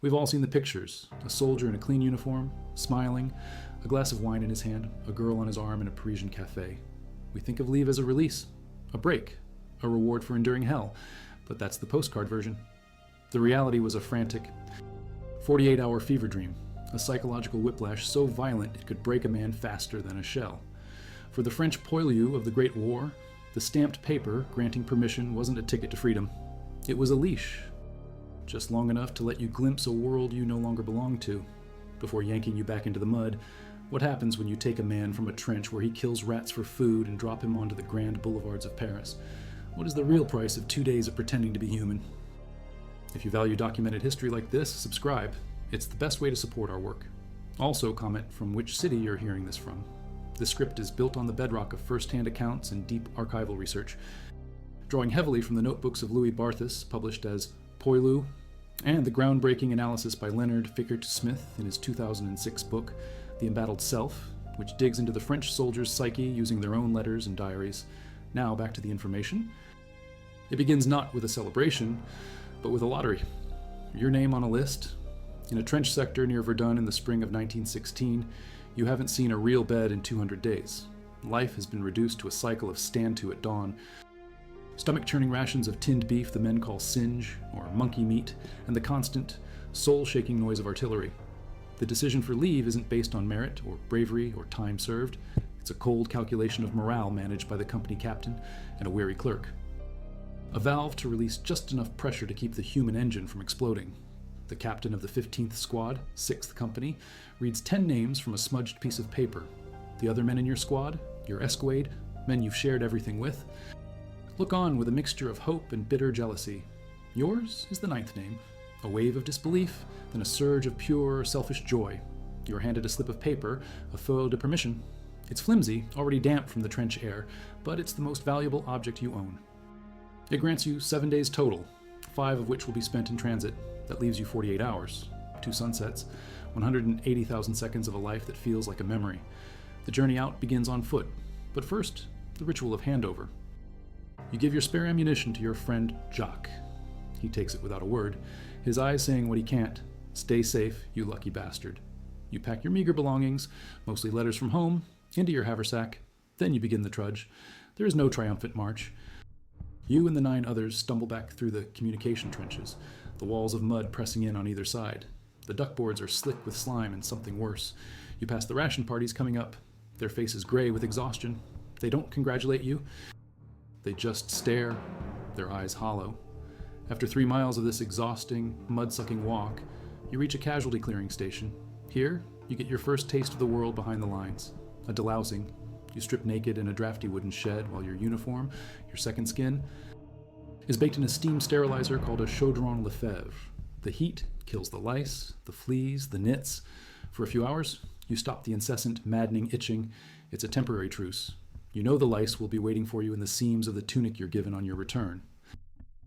We've all seen the pictures. A soldier in a clean uniform, smiling, a glass of wine in his hand, a girl on his arm in a Parisian cafe. We think of leave as a release, a break, a reward for enduring hell, but that's the postcard version. The reality was a frantic 48-hour fever dream, a psychological whiplash so violent it could break a man faster than a shell. For the French poilu of the Great War, the stamped paper granting permission wasn't a ticket to freedom. It was a leash, just long enough to let you glimpse a world you no longer belong to, before yanking you back into the mud. What happens when you take a man from a trench where he kills rats for food and drop him onto the grand boulevards of Paris? What is the real price of 2 days of pretending to be human? If you value documented history like this, subscribe. It's the best way to support our work. Also, comment from which city you're hearing this from. This script is built on the bedrock of first-hand accounts and deep archival research, drawing heavily from the notebooks of Louis Barthès, published as Poilu, and the groundbreaking analysis by Leonard Fickert-Smith in his 2006 book, The Embattled Self, which digs into the French soldiers' psyche using their own letters and diaries. Now, back to the information. It begins not with a celebration, but with a lottery. Your name on a list. In a trench sector near Verdun in the spring of 1916, you haven't seen a real bed in 200 days. Life has been reduced to a cycle of stand-to at dawn. Stomach-churning rations of tinned beef the men call singe, or monkey meat, and the constant, soul-shaking noise of artillery. The decision for leave isn't based on merit, or bravery, or time served. It's a cold calculation of morale managed by the company captain and a wary clerk. A valve to release just enough pressure to keep the human engine from exploding. The captain of the 15th Squad, 6th Company, reads 10 names from a smudged piece of paper. The other men in your squad, your escouade, men you've shared everything with, look on with a mixture of hope and bitter jealousy. Yours is the 9th name. A wave of disbelief, then a surge of pure, selfish joy. You're handed a slip of paper, a feuille de permission. It's flimsy, already damp from the trench air, but it's the most valuable object you own. It grants you 7 days total, 5 of which will be spent in transit. That leaves you 48 hours, 2 sunsets, 180,000 seconds of a life that feels like a memory. The journey out begins on foot, but first, the ritual of handover. You give your spare ammunition to your friend Jacques. He takes it without a word, his eyes saying what he can't. Stay safe, you lucky bastard. You pack your meager belongings, mostly letters from home, into your haversack. Then you begin the trudge. There is no triumphant march. You and the 9 others stumble back through the communication trenches, the walls of mud pressing in on either side. The duckboards are slick with slime and something worse. You pass the ration parties coming up, their faces gray with exhaustion. They don't congratulate you. They just stare, their eyes hollow. After 3 miles of this exhausting, mud-sucking walk, you reach a casualty clearing station. Here, you get your first taste of the world behind the lines. A delousing. You strip naked in a drafty wooden shed while your uniform, your second skin, is baked in a steam sterilizer called a chaudron Lefebvre. The heat kills the lice, the fleas, the nits. For a few hours, you stop the incessant, maddening itching. It's a temporary truce. You know the lice will be waiting for you in the seams of the tunic you're given on your return.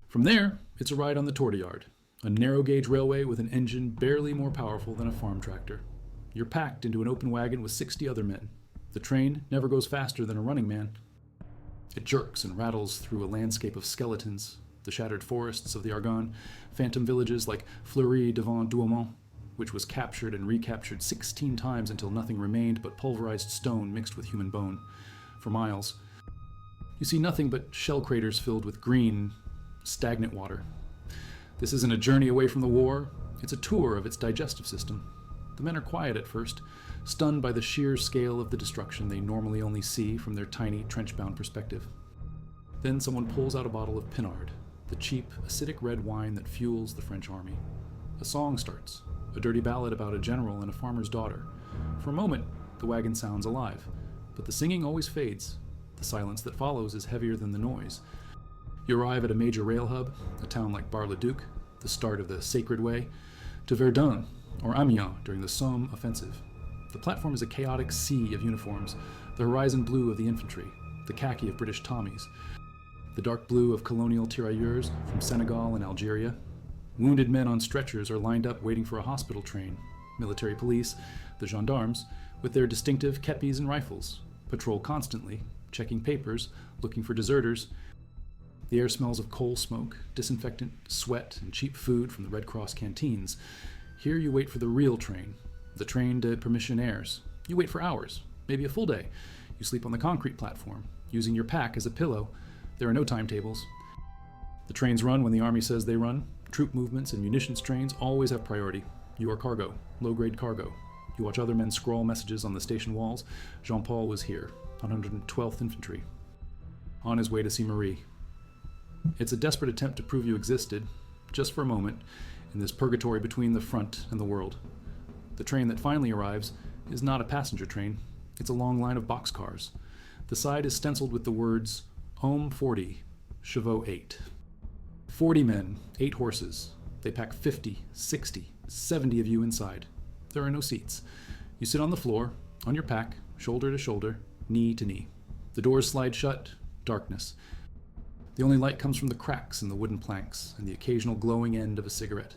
From there, it's a ride on the Tourdeyard, a narrow-gauge railway with an engine barely more powerful than a farm tractor. You're packed into an open wagon with 60 other men. The train never goes faster than a running man. It jerks and rattles through a landscape of skeletons, the shattered forests of the Argonne, phantom villages like Fleury devant Douaumont, which was captured and recaptured 16 times until nothing remained but pulverized stone mixed with human bone. For miles, you see nothing but shell craters filled with green, stagnant water. This isn't a journey away from the war, it's a tour of its digestive system. The men are quiet at first, stunned by the sheer scale of the destruction they normally only see from their tiny, trench-bound perspective. Then someone pulls out a bottle of Pinard, the cheap, acidic red wine that fuels the French army. A song starts, a dirty ballad about a general and a farmer's daughter. For a moment, the wagon sounds alive, but the singing always fades. The silence that follows is heavier than the noise. You arrive at a major rail hub, a town like Bar-le-Duc, the start of the Sacred Way, to Verdun, or Amiens during the Somme offensive. The platform is a chaotic sea of uniforms, the horizon blue of the infantry, the khaki of British Tommies, the dark blue of colonial tirailleurs from Senegal and Algeria. Wounded men on stretchers are lined up waiting for a hospital train. Military police, the gendarmes, with their distinctive kepis and rifles, patrol constantly, checking papers, looking for deserters. The air smells of coal smoke, disinfectant, sweat, and cheap food from the Red Cross canteens. Here you wait for the real train, the train de permissionaires. You wait for hours, maybe a full day. You sleep on the concrete platform, using your pack as a pillow. There are no timetables. The trains run when the army says they run. Troop movements and munitions trains always have priority. You are cargo, low-grade cargo. You watch other men scrawl messages on the station walls. Jean-Paul was here, 112th Infantry, on his way to see Marie. It's a desperate attempt to prove you existed, just for a moment, in this purgatory between the front and the world. The train that finally arrives is not a passenger train. It's a long line of boxcars. The side is stenciled with the words, Homme 40, Chevaux 8. 40 men, 8 horses. They pack 50, 60, 70 of you inside. There are no seats. You sit on the floor, on your pack, shoulder to shoulder, knee to knee. The doors slide shut, darkness. The only light comes from the cracks in the wooden planks and the occasional glowing end of a cigarette.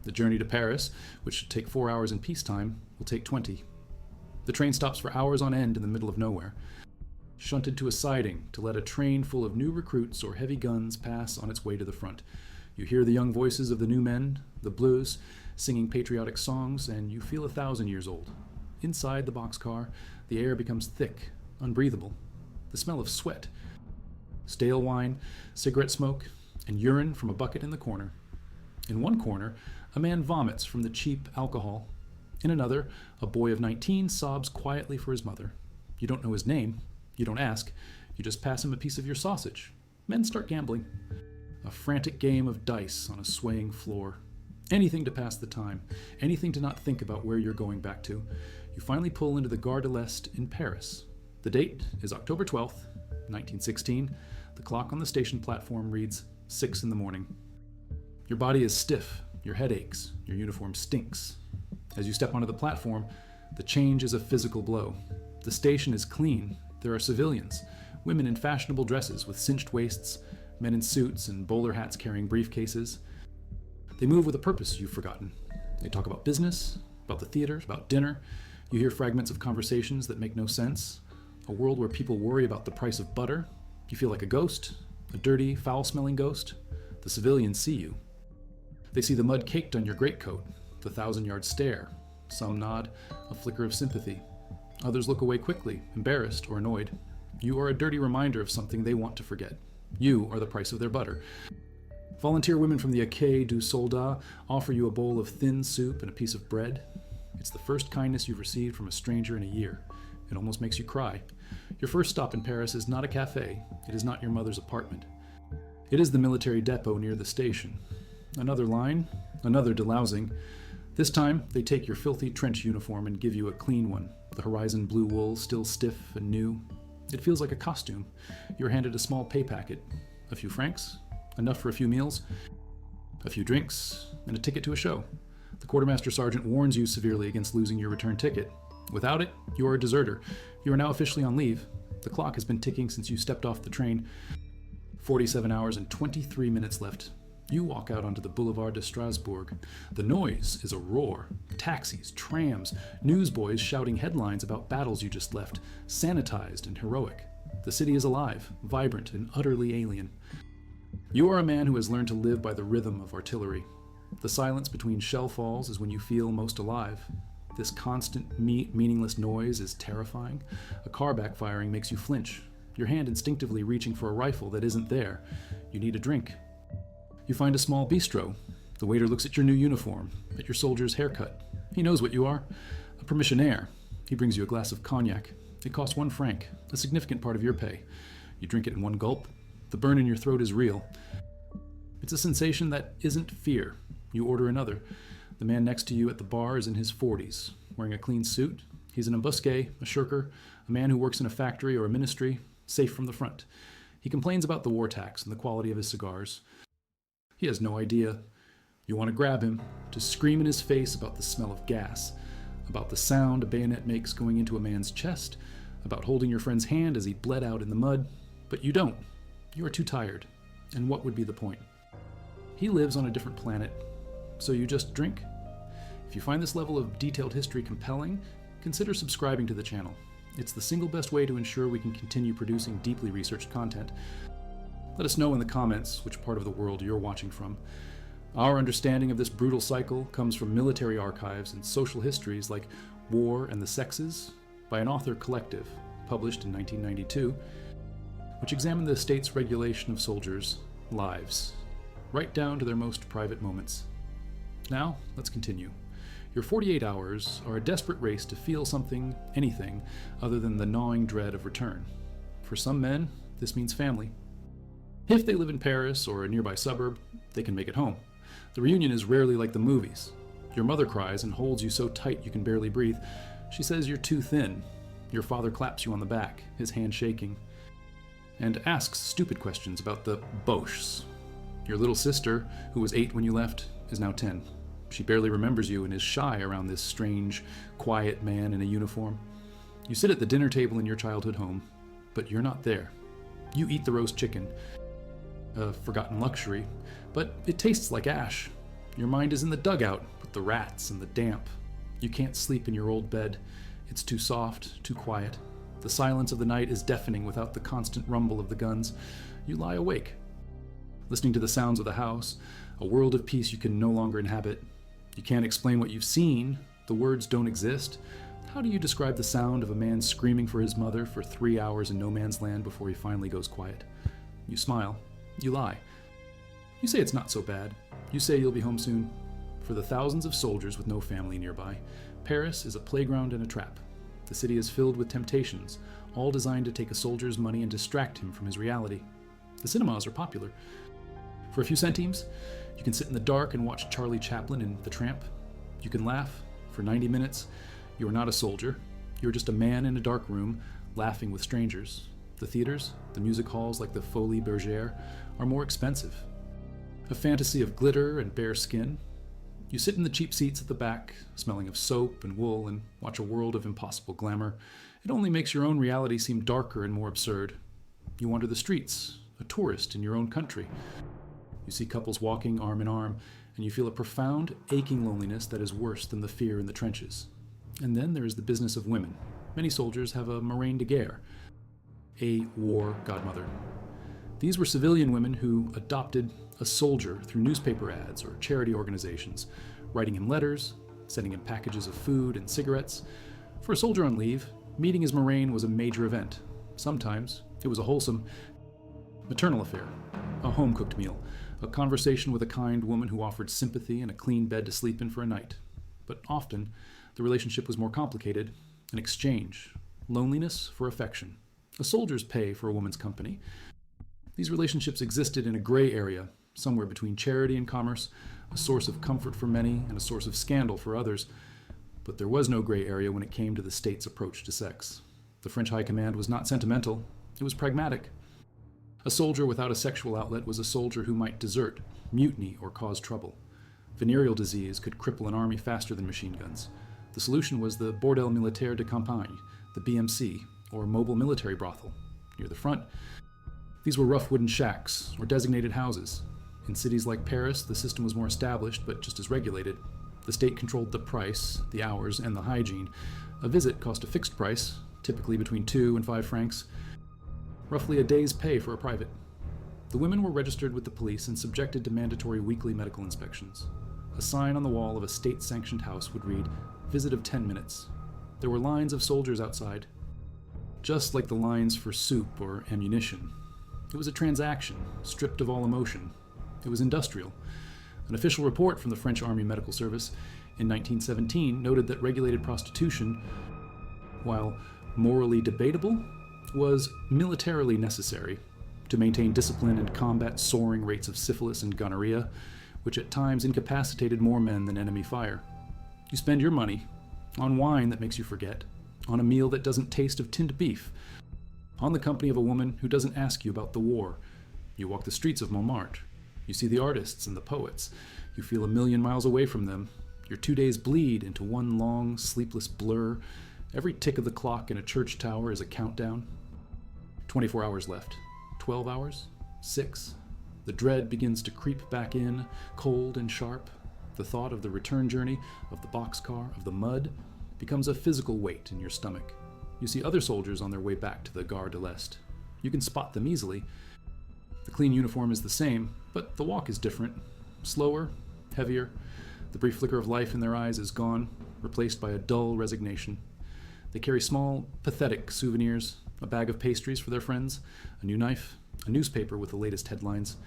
The journey to Paris, which should take 4 hours in peacetime, will take 20. The train stops for hours on end in the middle of nowhere, shunted to a siding to let a train full of new recruits or heavy guns pass on its way to the front. You hear the young voices of the new men, the bleus, singing patriotic songs, and you feel 1,000 years old. Inside the boxcar, the air becomes thick, unbreathable. The smell of sweat, stale wine, cigarette smoke, and urine from a bucket in the corner. In one corner, a man vomits from the cheap alcohol. In another, a boy of 19 sobs quietly for his mother. You don't know his name. You don't ask. You just pass him a piece of your sausage. Men start gambling. A frantic game of dice on a swaying floor. Anything to pass the time. Anything to not think about where you're going back to. You finally pull into the Gare de l'Est in Paris. The date is October 12th, 1916. The clock on the station platform reads 6 in the morning. Your body is stiff. Your head aches. Your uniform stinks. As you step onto the platform, the change is a physical blow. The station is clean. There are civilians, women in fashionable dresses with cinched waists, men in suits and bowler hats carrying briefcases. They move with a purpose you've forgotten. They talk about business, about the theater, about dinner. You hear fragments of conversations that make no sense. A world where people worry about the price of butter. You feel like a ghost, a dirty, foul-smelling ghost. The civilians see you. They see the mud caked on your greatcoat, the 1,000-yard stare. Some nod, a flicker of sympathy. Others look away quickly, embarrassed or annoyed. You are a dirty reminder of something they want to forget. You are the price of their butter. Volunteer women from the Accueil du Soldat offer you a bowl of thin soup and a piece of bread. It's the first kindness you've received from a stranger in a year. It almost makes you cry. Your first stop in Paris is not a cafe. It is not your mother's apartment. It is the military depot near the station. Another line, another delousing. This time, they take your filthy trench uniform and give you a clean one, the horizon blue wool still stiff and new. It feels like a costume. You're handed a small pay packet, a few francs, enough for a few meals, a few drinks, and a ticket to a show. The quartermaster sergeant warns you severely against losing your return ticket. Without it, you are a deserter. You are now officially on leave. The clock has been ticking since you stepped off the train. 47 hours and 23 minutes left. You walk out onto the Boulevard de Strasbourg. The noise is a roar. Taxis, trams, newsboys shouting headlines about battles you just left, sanitized and heroic. The city is alive, vibrant, and utterly alien. You are a man who has learned to live by the rhythm of artillery. The silence between shell falls is when you feel most alive. This constant, meaningless noise is terrifying. A car backfiring makes you flinch, your hand instinctively reaching for a rifle that isn't there. You need a drink. You find a small bistro. The waiter looks at your new uniform, at your soldier's haircut. He knows what you are, a permissionaire. He brings you a glass of cognac. It costs 1 franc, a significant part of your pay. You drink it in one gulp. The burn in your throat is real. It's a sensation that isn't fear. You order another. The man next to you at the bar is in his 40s, wearing a clean suit. He's an embusqué, a shirker, a man who works in a factory or a ministry, safe from the front. He complains about the war tax and the quality of his cigars. He has no idea. You want to grab him, to scream in his face about the smell of gas, about the sound a bayonet makes going into a man's chest, about holding your friend's hand as he bled out in the mud. But you don't. You are too tired. And what would be the point? He lives on a different planet, so you just drink. If you find this level of detailed history compelling, consider subscribing to the channel. It's the single best way to ensure we can continue producing deeply researched content. Let us know in the comments which part of the world you're watching from. Our understanding of this brutal cycle comes from military archives and social histories like War and the Sexes by an author collective, published in 1992, which examined the state's regulation of soldiers' lives, right down to their most private moments. Now, let's continue. Your 48 hours are a desperate race to feel something, anything, other than the gnawing dread of return. For some men, this means family. If they live in Paris or a nearby suburb, they can make it home. The reunion is rarely like the movies. Your mother cries and holds you so tight you can barely breathe. She says you're too thin. Your father claps you on the back, his hand shaking, and asks stupid questions about the Boches. Your little sister, who was 8 when you left, is now 10. She barely remembers you and is shy around this strange, quiet man in a uniform. You sit at the dinner table in your childhood home, but you're not there. You eat the roast chicken, a forgotten luxury, but it tastes like ash. Your mind is in the dugout with the rats and the damp. You can't sleep in your old bed. It's too soft, too quiet. The silence of the night is deafening without the constant rumble of the guns. You lie awake, listening to the sounds of the house, a world of peace you can no longer inhabit. You can't explain what you've seen. The words don't exist. How do you describe the sound of a man screaming for his mother for 3 hours in no man's land before he finally goes quiet? You smile. You lie. You say it's not so bad. You say you'll be home soon. For the thousands of soldiers with no family nearby, Paris is a playground and a trap. The city is filled with temptations, all designed to take a soldier's money and distract him from his reality. The cinemas are popular. For a few centimes, you can sit in the dark and watch Charlie Chaplin in The Tramp. You can laugh. For 90 minutes, you are not a soldier. You are just a man in a dark room, laughing with strangers. The theaters, the music halls like the Folies Bergère, are more expensive. A fantasy of glitter and bare skin. You sit in the cheap seats at the back, smelling of soap and wool, and watch a world of impossible glamour. It only makes your own reality seem darker and more absurd. You wander the streets, a tourist in your own country. You see couples walking arm in arm, and you feel a profound, aching loneliness that is worse than the fear in the trenches. And then there is the business of women. Many soldiers have a marraine de guerre, a war godmother. These were civilian women who adopted a soldier through newspaper ads or charity organizations, writing him letters, sending him packages of food and cigarettes. For a soldier on leave, meeting his marraine was a major event. Sometimes it was a wholesome maternal affair, a home-cooked meal, a conversation with a kind woman who offered sympathy and a clean bed to sleep in for a night. But often, the relationship was more complicated, an exchange, loneliness for affection, a soldier's pay for a woman's company. These relationships existed in a gray area, somewhere between charity and commerce, a source of comfort for many and a source of scandal for others. But there was no gray area when it came to the state's approach to sex. The French High Command was not sentimental, it was pragmatic. A soldier without a sexual outlet was a soldier who might desert, mutiny, or cause trouble. Venereal disease could cripple an army faster than machine guns. The solution was the Bordel Militaire de Campagne, the BMC, or mobile military brothel. Near the front, these were rough wooden shacks, or designated houses. In cities like Paris, the system was more established, but just as regulated. The state controlled the price, the hours, and the hygiene. A visit cost a fixed price, typically between 2 and 5 francs, roughly a day's pay for a private. The women were registered with the police and subjected to mandatory weekly medical inspections. A sign on the wall of a state-sanctioned house would read, "Visit of 10 minutes." There were lines of soldiers outside, just like the lines for soup or ammunition. It was a transaction, stripped of all emotion. It was industrial. An official report from the French Army Medical Service in 1917 noted that regulated prostitution, while morally debatable, was militarily necessary to maintain discipline and combat soaring rates of syphilis and gonorrhea, which at times incapacitated more men than enemy fire. You spend your money on wine that makes you forget, on a meal that doesn't taste of tinned beef, on the company of a woman who doesn't ask you about the war. You walk the streets of Montmartre. You see the artists and the poets. You feel a million miles away from them. Your 2 days bleed into one long, sleepless blur. Every tick of the clock in a church tower is a countdown. 24 hours left. 12 hours? 6? The dread begins to creep back in, cold and sharp. The thought of the return journey, of the boxcar, of the mud, becomes a physical weight in your stomach. You see other soldiers on their way back to the Gare de l'Est. You can spot them easily. The clean uniform is the same, but the walk is different. Slower, heavier. The brief flicker of life in their eyes is gone, replaced by a dull resignation. They carry small, pathetic souvenirs, a bag of pastries for their friends, a new knife, a newspaper with the latest headlines.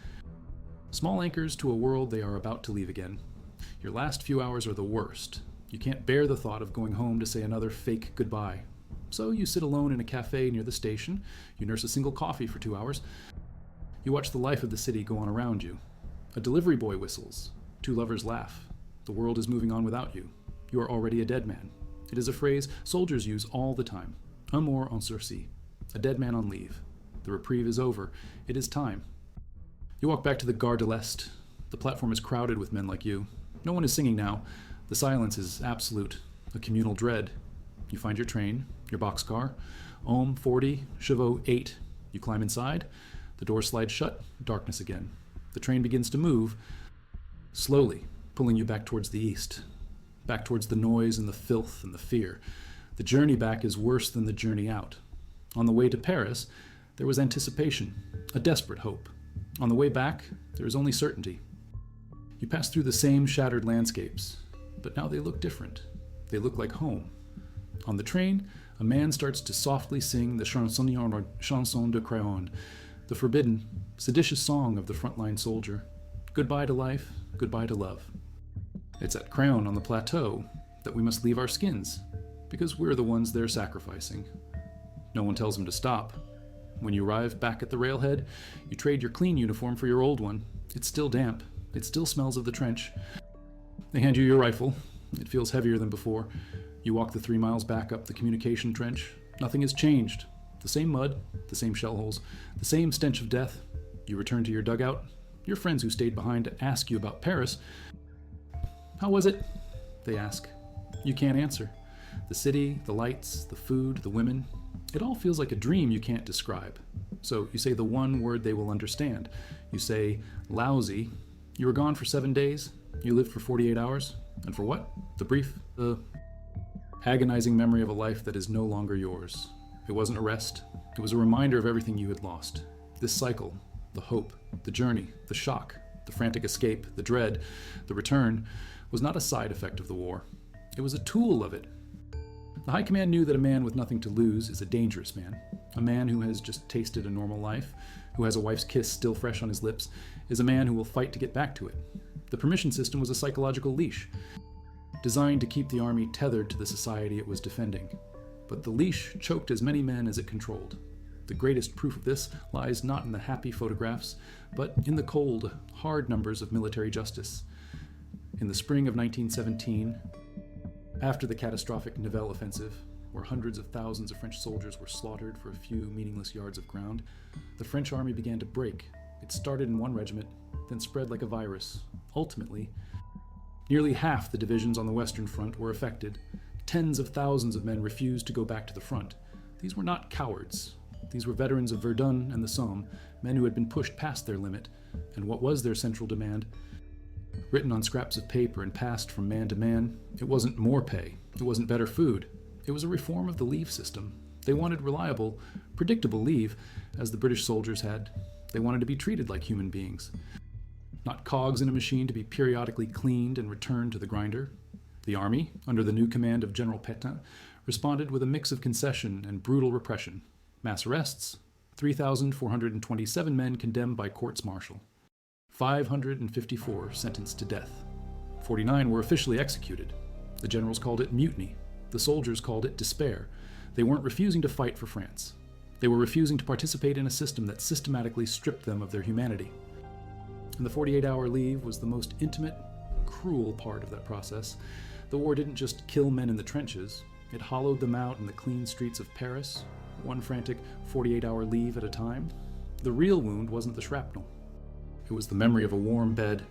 Small anchors to a world they are about to leave again. Your last few hours are the worst. You can't bear the thought of going home to say another fake goodbye. So you sit alone in a cafe near the station, you nurse a single coffee for 2 hours. You watch the life of the city go on around you. A delivery boy whistles. 2 lovers laugh. The world is moving on without you. You are already a dead man. It is a phrase soldiers use all the time. Un mort en sursis. A dead man on leave. The reprieve is over. It is time. You walk back to the Gare de l'Est. The platform is crowded with men like you. No one is singing now. The silence is absolute. A communal dread. You find your train, your boxcar. Ohm 40, Chevaux 8. You climb inside. The doors slide shut. Darkness again. The train begins to move, slowly, pulling you back towards the east. Back towards the noise and the filth and the fear. The journey back is worse than the journey out. On the way to Paris, there was anticipation, a desperate hope. On the way back, there is only certainty. You pass through the same shattered landscapes, but now they look different. They look like home. On the train, a man starts to softly sing the chanson de Crayon, the forbidden, seditious song of the frontline soldier. Goodbye to life, goodbye to love. It's at Crayon on the plateau that we must leave our skins, because we're the ones they're sacrificing. No one tells him to stop. When you arrive back at the railhead, you trade your clean uniform for your old one. It's still damp. It still smells of the trench. They hand you your rifle. It feels heavier than before. You walk the 3 miles back up the communication trench. Nothing has changed. The same mud, the same shell holes, the same stench of death. You return to your dugout. Your friends who stayed behind to ask you about Paris. How was it? They ask. You can't answer. The city, the lights, the food, the women. It all feels like a dream you can't describe. So you say the one word they will understand. You say, lousy. You were gone for 7 days. You lived for 48 hours. And for what? The agonizing memory of a life that is no longer yours. It wasn't a rest. It was a reminder of everything you had lost. This cycle, the hope, the journey, the shock, the frantic escape, the dread, the return, was not a side effect of the war. It was a tool of it. The High Command knew that a man with nothing to lose is a dangerous man. A man who has just tasted a normal life, who has a wife's kiss still fresh on his lips, is a man who will fight to get back to it. The permission system was a psychological leash, designed to keep the army tethered to the society it was defending. But the leash choked as many men as it controlled. The greatest proof of this lies not in the happy photographs, but in the cold, hard numbers of military justice. In the spring of 1917, after the catastrophic Nivelle offensive, where hundreds of thousands of French soldiers were slaughtered for a few meaningless yards of ground, the French army began to break. It started in one regiment, then spread like a virus. Ultimately, nearly half the divisions on the Western Front were affected. Tens of thousands of men refused to go back to the front. These were not cowards. These were veterans of Verdun and the Somme, men who had been pushed past their limit. And what was their central demand? Written on scraps of paper and passed from man to man, it wasn't more pay. It wasn't better food. It was a reform of the leave system. They wanted reliable, predictable leave, as the British soldiers had. They wanted to be treated like human beings, not cogs in a machine to be periodically cleaned and returned to the grinder. The army, under the new command of General Pétain, responded with a mix of concession and brutal repression. Mass arrests, 3,427 men condemned by courts-martial, 554 sentenced to death. 49 were officially executed. The generals called it mutiny. The soldiers called it despair. They weren't refusing to fight for France. They were refusing to participate in a system that systematically stripped them of their humanity. And the 48-hour leave was the most intimate, cruel part of that process. The war didn't just kill men in the trenches. It hollowed them out in the clean streets of Paris, one frantic 48-hour leave at a time. The real wound wasn't the shrapnel. It was the memory of a warm bed,